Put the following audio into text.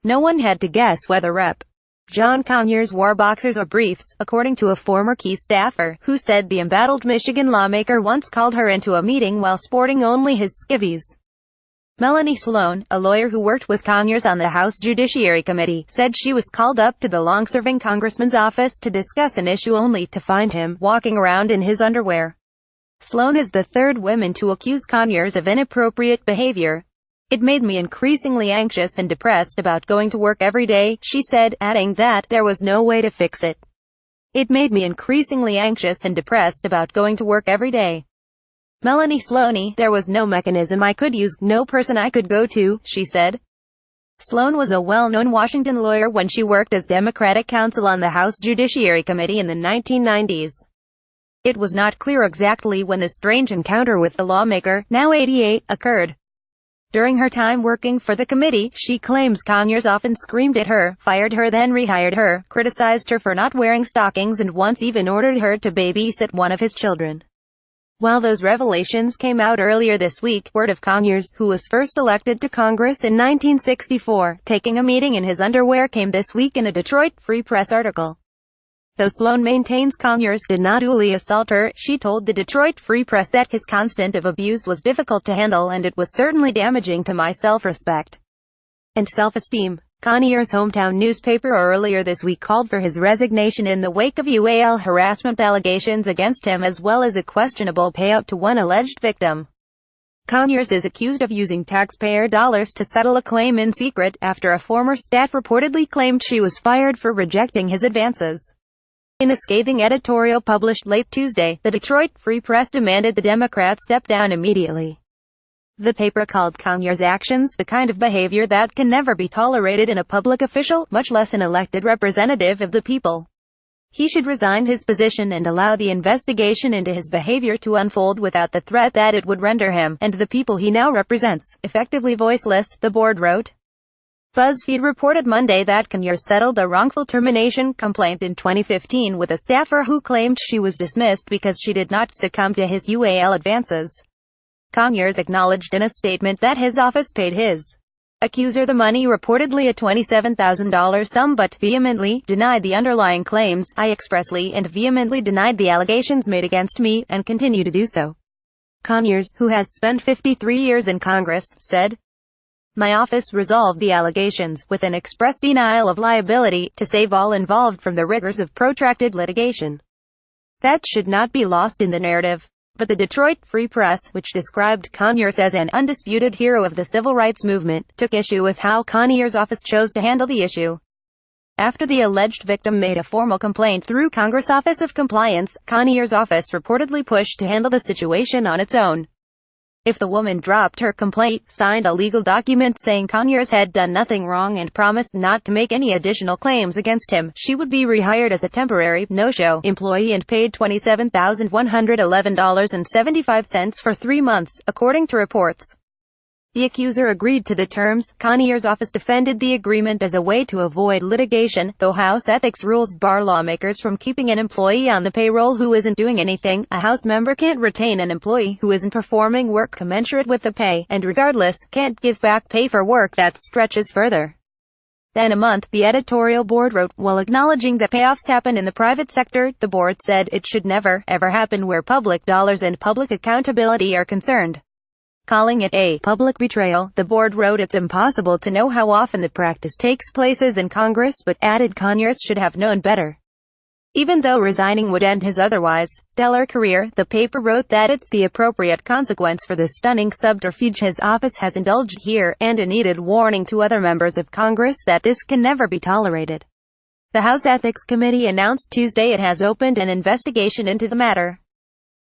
No one had to guess whether Rep. John Conyers wore boxers or briefs, according to a former key staffer, who said the embattled Michigan lawmaker once called her into a meeting while sporting only his skivvies. Melanie Sloan, a lawyer who worked with Conyers on the House Judiciary Committee, said she was called up to the long-serving congressman's office to discuss an issue only to find him walking around in his underwear. Sloan is the third woman to accuse Conyers of inappropriate behavior. "It made me increasingly anxious and depressed about going to work every day," she said, adding that there was no way to fix it. "It made me increasingly anxious and depressed about going to work every day." Melanie Sloan, "There was no mechanism I could use, no person I could go to," she said. Sloan was a well-known Washington lawyer when she worked as Democratic counsel on the House Judiciary Committee in the 1990s. It was not clear exactly when the strange encounter with the lawmaker, now 88, occurred. During her time working for the committee, she claims Conyers often screamed at her, fired her then rehired her, criticized her for not wearing stockings and once even ordered her to babysit one of his children. While those revelations came out earlier this week, word of Conyers, who was first elected to Congress in 1964, taking a meeting in his underwear came this week in a Detroit Free Press article. Though Sloan maintains Conyers did not duly assault her, she told the Detroit Free Press that his constant abuse was difficult to handle and it was certainly damaging to my self-respect and self-esteem. Conyers' hometown newspaper earlier this week called for his resignation in the wake of UAL harassment allegations against him as well as a questionable payout to one alleged victim. Conyers is accused of using taxpayer dollars to settle a claim in secret, after a former staff reportedly claimed she was fired for rejecting his advances. In a scathing editorial published late Tuesday, the Detroit Free Press demanded the Democrat step down immediately. The paper called Conyers' actions the kind of behavior that can never be tolerated in a public official, much less an elected representative of the people. He should resign his position and allow the investigation into his behavior to unfold without the threat that it would render him, and the people he now represents, effectively voiceless, the board wrote. BuzzFeed reported Monday that Conyers settled a wrongful termination complaint in 2015 with a staffer who claimed she was dismissed because she did not succumb to his UAL advances. Conyers acknowledged in a statement that his office paid his accuser the money, reportedly a $27,000 sum, but vehemently denied the underlying claims. "I expressly and vehemently denied the allegations made against me, and continue to do so," Conyers, who has spent 53 years in Congress, said. "My office resolved the allegations, with an express denial of liability, to save all involved from the rigors of protracted litigation." That should not be lost in the narrative. But the Detroit Free Press, which described Conyers as an undisputed hero of the civil rights movement, took issue with how Conyers' office chose to handle the issue. After the alleged victim made a formal complaint through Congress Office of Compliance, Conyers' office reportedly pushed to handle the situation on its own. If the woman dropped her complaint, signed a legal document saying Conyers had done nothing wrong and promised not to make any additional claims against him, she would be rehired as a temporary, no-show employee and paid $27,111.75 for 3 months, according to reports. The accuser agreed to the terms. Conyers' office defended the agreement as a way to avoid litigation, though House ethics rules bar lawmakers from keeping an employee on the payroll who isn't doing anything. A House member can't retain an employee who isn't performing work commensurate with the pay, and regardless, can't give back pay for work that stretches further than a month, the editorial board wrote. While acknowledging that payoffs happen in the private sector, the board said it should never, ever happen where public dollars and public accountability are concerned. Calling it a public betrayal, the board wrote it's impossible to know how often the practice takes places in Congress, but added Conyers should have known better. Even though resigning would end his otherwise stellar career, the paper wrote that it's the appropriate consequence for the stunning subterfuge his office has indulged here, and a needed warning to other members of Congress that this can never be tolerated. The House Ethics Committee announced Tuesday it has opened an investigation into the matter.